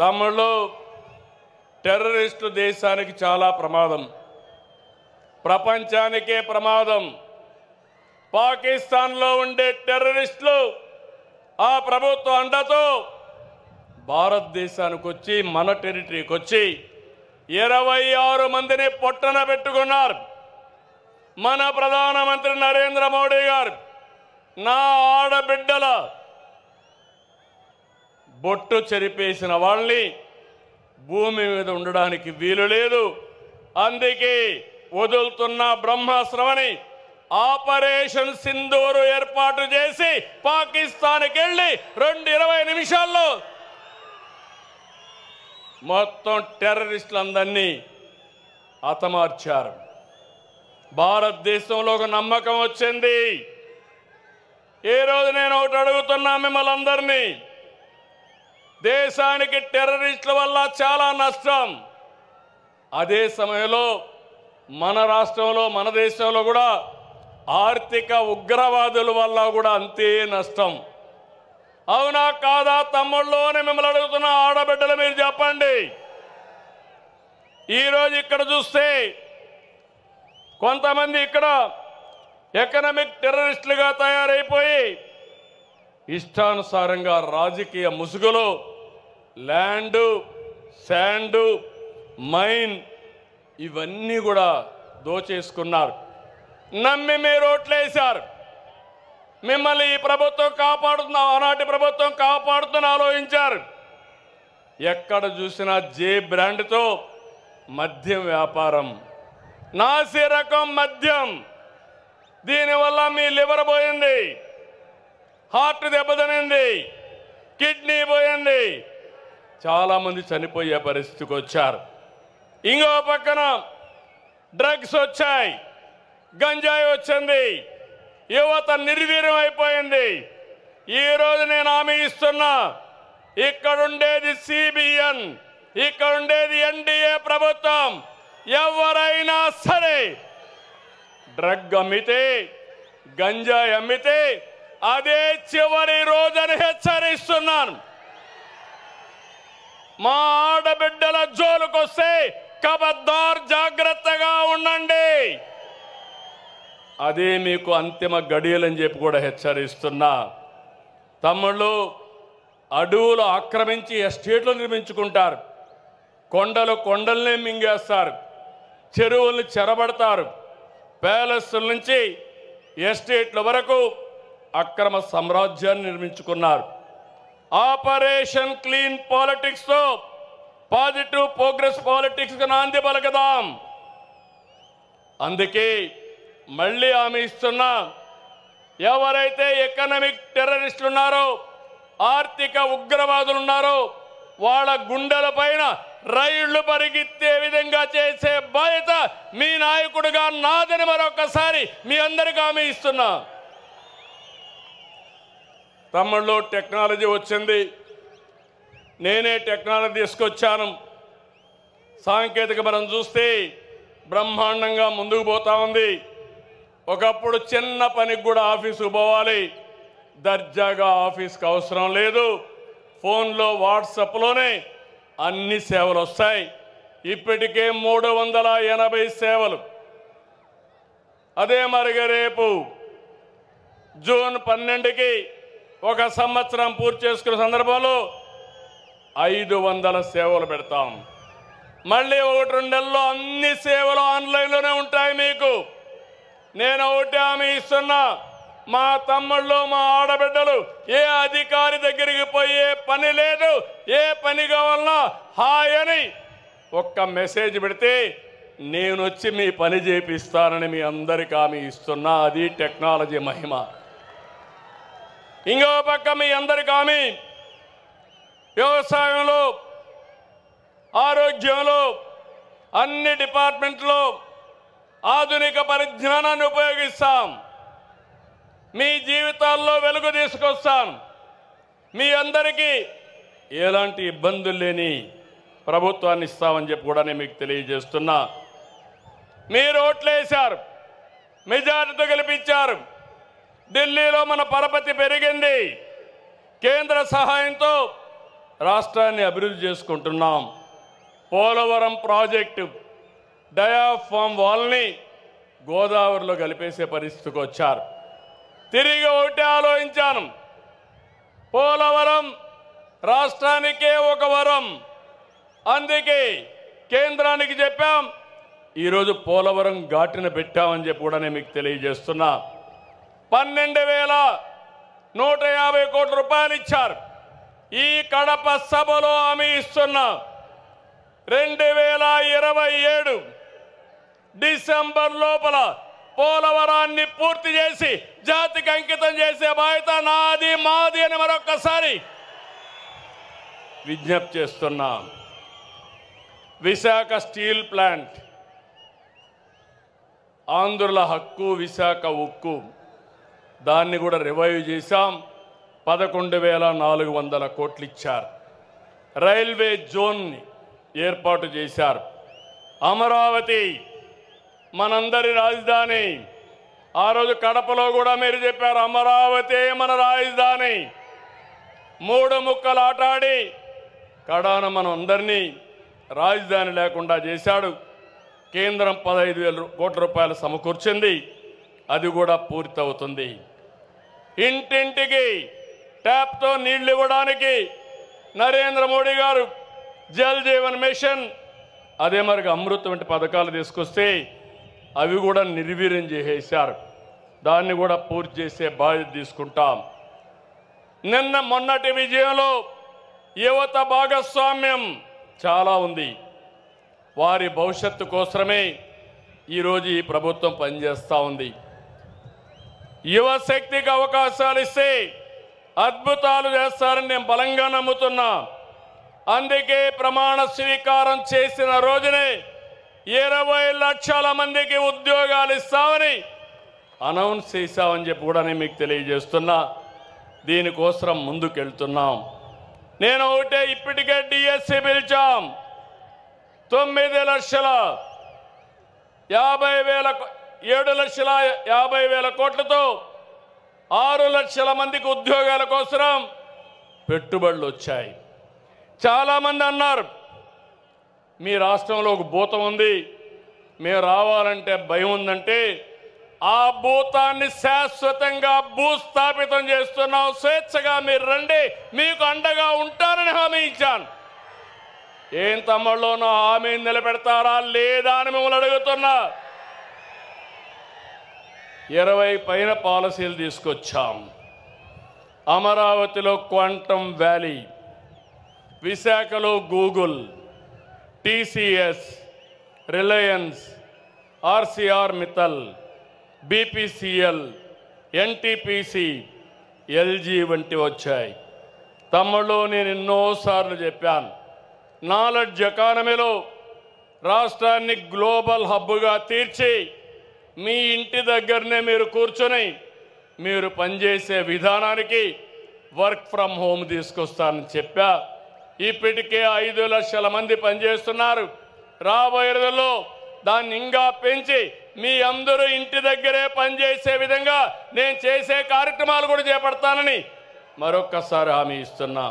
తమ్ముళ్ళు, టెర్రరిస్టులు దేశానికి చాలా ప్రమాదం, ప్రపంచానికే ప్రమాదం. పాకిస్తాన్లో ఉండే టెర్రరిస్టులు ఆ ప్రభుత్వ అండతో భారతదేశానికి వచ్చి మన టెరిటరీకి వచ్చి 26 మందిని పొట్టన పెట్టుకున్నారు. మన ప్రధానమంత్రి నరేంద్ర మోడీ గారు నా ఆడబిడ్డల బొట్టు చెరిపేసిన వాళ్ళని భూమి మీద ఉండడానికి వీలు లేదు, అందుకే వదులుతున్న బ్రహ్మాస్త్రమని ఆపరేషన్ సింధూరు ఏర్పాటు చేసి పాకిస్తాన్కి వెళ్ళి 20 నిమిషాల్లో మొత్తం టెర్రరిస్టులందరినీ హతమార్చారు. భారతదేశంలో ఒక నమ్మకం వచ్చింది. ఈ రోజు నేను ఒకటి అడుగుతున్నా మిమ్మల్ని అందరినీ, దేశానికి టెర్రరిస్టుల వల్ల చాలా నష్టం. అదే సమయంలో మన రాష్ట్రంలో మన దేశంలో కూడా ఆర్థిక ఉగ్రవాదుల వల్ల కూడా అంతే నష్టం. అవునా కాదా తమ్ముళ్ళు అని మిమ్మల్ని అడుగుతున్న ఆడబిడ్డలు మీరు చెప్పండి. ఈరోజు ఇక్కడ చూస్తే కొంతమంది ఇక్కడ ఎకనామిక్ టెర్రరిస్టులుగా తయారైపోయి ఇష్టానుసారంగా రాజకీయ ముసుగులో ల్యాండు, శాండు, మైన్ ఇవన్నీ కూడా దోచేసుకున్నారు. నమ్మి మీరు ఓట్లేశారు. మిమ్మల్ని ఈ ప్రభుత్వం కాపాడుతున్న, ఆనాటి ప్రభుత్వం కాపాడుతున్న ఆలోచించారు. ఎక్కడ చూసినా జే బ్రాండ్తో మద్యం వ్యాపారం, నాసి రకం మద్యం. దీనివల్ల మీ లివర్ పోయింది, హార్ట్ దెబ్బతినింది, కిడ్నీ పోయింది, చాలామంది చనిపోయే పరిస్థితికి వచ్చారు. ఇంకో పక్కన డ్రగ్స్ వచ్చాయి, గంజాయి వచ్చింది, యువత నిర్వీర్యం అయిపోయింది. ఈరోజు నేను హామీ ఇస్తున్నా, ఇక్కడుండేది సిబిఎన్, ఇక్కడుండేది ఎన్డీఏ ప్రభుత్వం. ఎవరైనా సరే డ్రగ్ అమ్మితే, గంజాయి అమ్మితే అదే చివరి రోజని హెచ్చరిస్తున్నాను. మా ఆడబిడ్డల జోలుకొస్తే ఖబర్దార్ జాగ్రత్తగా ఉండండి. అదే మీకు అంతిమ గడియలని చెప్పి కూడా హెచ్చరిస్తున్నా. తమ్ముళ్ళు, అడవులు ఆక్రమించి ఎస్టేట్లు నిర్మించుకుంటారు, కొండల్ని మింగేస్తారు, చెరువుల్ని చెరబడతారు. ప్యాలెస్ల నుంచి ఎస్టేట్ల వరకు అక్రమ సామ్రాజ్యాన్ని నిర్మించుకున్నారు. ఆపరేషన్ క్లీన్ పాలిటిక్స్తో పాజిటివ్ ప్రోగ్రెస్ పాలిటిక్స్కి నాంది పలకదాం. అందుకే మళ్ళీ హామీ ఇస్తున్నా, ఎవరైతే ఎకనామిక్ టెర్రరిస్టులు ఉన్నారో, ఆర్థిక ఉగ్రవాదులు ఉన్నారో వాళ్ళ గుండెల పైన రైళ్లు పరిగెత్తే విధంగా చేసే బాధ్యత మీ నాయకుడిగా నాదని మరొకసారి మీ అందరికీ హామీ ఇస్తున్నా. తమ్ముళ్ళు, టెక్నాలజీ వచ్చింది, నేనే టెక్నాలజీ తీసుకొచ్చాను. సాంకేతిక మనం చూస్తే బ్రహ్మాండంగా ముందుకు పోతా ఉంది. ఒకప్పుడు చిన్న పనికి కూడా ఆఫీసుకు పోవాలి, దర్జాగా ఆఫీస్కి అవసరం లేదు, ఫోన్లో వాట్సాప్లోనే అన్ని సేవలు వస్తాయి. ఇప్పటికే 380 సేవలు. అదే మరిగా రేపు జూన్ 12కి 1 సంవత్సరం పూర్తి చేసుకున్న సందర్భంలో 500 సేవలు పెడతాం. మళ్ళీ 1-2 నెలల్లో అన్ని సేవలు ఆన్లైన్లోనే ఉంటాయి. మీకు నేను ఒకటి హామీ ఇస్తున్నా, మా తమ్ముళ్ళు, మా ఆడబిడ్డలు ఏ అధికారి దగ్గరికి పోయే పని లేదు. ఏ పని కావాలన్నా హాయ్ అని ఒక్క మెసేజ్ పెడితే నేను వచ్చి మీ పని చేపిస్తానని మీ అందరికీ హామీ ఇస్తున్నా. అది టెక్నాలజీ మహిమ. ఇంకో పక్క మీ అందరికీ హామీ, వ్యవసాయంలో, ఆరోగ్యంలో, అన్ని డిపార్ట్మెంట్లో ఆధునిక పరిజ్ఞానాన్ని ఉపయోగిస్తాం. మీ జీవితాల్లో వెలుగు తీసుకొస్తాం. మీ అందరికీ ఎలాంటి ఇబ్బందులు లేని ప్రభుత్వాన్ని ఇస్తామని చెప్పి కూడా నేను మీకు తెలియజేస్తున్నా. మీరు ఓట్లేశారు, మెజారిటీతో గెలిపించారు. ఢిల్లీలో మన పరపతి పెరిగింది. కేంద్ర సహాయంతో రాష్ట్రాన్ని అభివృద్ధి చేసుకుంటున్నాం. పోలవరం ప్రాజెక్టు డయాఫామ్ వాల్ని గోదావరిలో కలిపేసే పరిస్థితికి వచ్చారు. తిరిగి ఒకటి ఆలోచించాను, పోలవరం రాష్ట్రానికే ఒక వరం. అందుకే కేంద్రానికి చెప్పాం, ఈరోజు పోలవరం ఘాటిన పెట్టామని చెప్పి కూడా నేను మీకు తెలియజేస్తున్నా. 12,150 కోట్ల రూపాయలు ఇచ్చారు. ఈ కడప సభలో హామీ ఇస్తున్నా, 2027 డిసెంబర్ లోపల పోలవరాన్ని పూర్తి చేసి జాతికి అంకితం చేసే బాధ్యత నాది, మాది అని మరొక్కసారి విజ్ఞప్తి చేస్తున్నా. విశాఖ స్టీల్ ప్లాంట్, ఆంధ్రుల హక్కు, విశాఖ ఉక్కు, దాన్ని కూడా రివైవ్ చేశాం. 11,400 కోట్లు ఇచ్చారు. రైల్వే జోన్ని ఏర్పాటు చేశారు. అమరావతి మనందరి రాజధాని. ఆ రోజు కడపలో కూడా మీరు చెప్పారు, అమరావతి మన రాజధాని. 3 ముక్కలు ఆటాడి కడాన మనం అందరినీ రాజధాని లేకుండా చేశాడు. కేంద్రం 15,000 కోట్ల రూపాయలు సమకూర్చింది. అది కూడా పూర్తవుతుంది. ఇంటింటికి ట్యాప్తో నీళ్లు ఇవ్వడానికి నరేంద్ర మోడీ గారు జల్ జీవన్ మిషన్, అదే మరి అమృత్ వంటి పథకాలు తీసుకొస్తే అవి కూడా నిర్వీర్యం చేసేశారు. దాన్ని కూడా పూర్తి చేసే బాధ్యత తీసుకుంటాం. మొన్నటి విజయంలో యువత భాగస్వామ్యం చాలా ఉంది. వారి భవిష్యత్తు కోసమే ఈరోజు ఈ ప్రభుత్వం పనిచేస్తూ ఉంది. యువశక్తికి అవకాశాలు ఇస్తే అద్భుతాలు చేస్తారని నేను బలంగా నమ్ముతున్నా. అందుకే ప్రమాణ స్వీకారం చేసిన రోజునే 20 లక్షల మందికి ఉద్యోగాలు ఇస్తామని అనౌన్స్ చేశామని చెప్పి కూడా నేను మీకు తెలియజేస్తున్నా. దీనికోసం ముందుకెళ్తున్నాం. నేను ఒకటే, ఇప్పటికే డిఎస్సి పిలిచాం. 7,50,000 కోట్లతో 6 లక్షల మందికి ఉద్యోగాల కోసం పెట్టుబడులు వచ్చాయి. చాలామంది అన్నారు, మీ రాష్ట్రంలో ఒక భూతం ఉంది, మేము రావాలంటే భయం ఉందంటే, ఆ భూతాన్ని శాశ్వతంగా భూస్థాపితం చేస్తున్నాం. స్వేచ్ఛగా మీరు రండి, మీకు అండగా ఉంటానని హామీ ఇచ్చాను. ఏం తమ్ముళ్ళు, నా హామీని నిలబెడతారా లేదా అని మిమ్మల్ని అడుగుతున్నా. 20 పైన పాలసీలు తీసుకొచ్చాం. అమరావతిలో క్వాంటమ్ వ్యాలీ, విశాఖలో Google, TCS, Reliance, RCR Mittal, BPCL, NTPC, LG వంటి వచ్చాయి. తమ్ముళ్ళు, నేను ఎన్నోసార్లు చెప్పాను, నాలెడ్జ్ ఎకానమీలో రాష్ట్రాన్ని గ్లోబల్ హబ్గా తీర్చి మీ ఇంటి దగ్గరనే మీరు కూర్చొని మీరు పనిచేసే విధానానికి వర్క్ ఫ్రమ్ హోమ్ తీసుకొస్తానని చెప్పా. ఇప్పటికే 5 లక్షల మంది పనిచేస్తున్నారు. రాబోయే రోజుల్లో దాన్ని ఇంకా పెంచి మీ అందరూ ఇంటి దగ్గరే పనిచేసే విధంగా నేను చేసే కార్యక్రమాలు కూడా చేపడతానని మరొక్కసారి హామీ ఇస్తున్నా.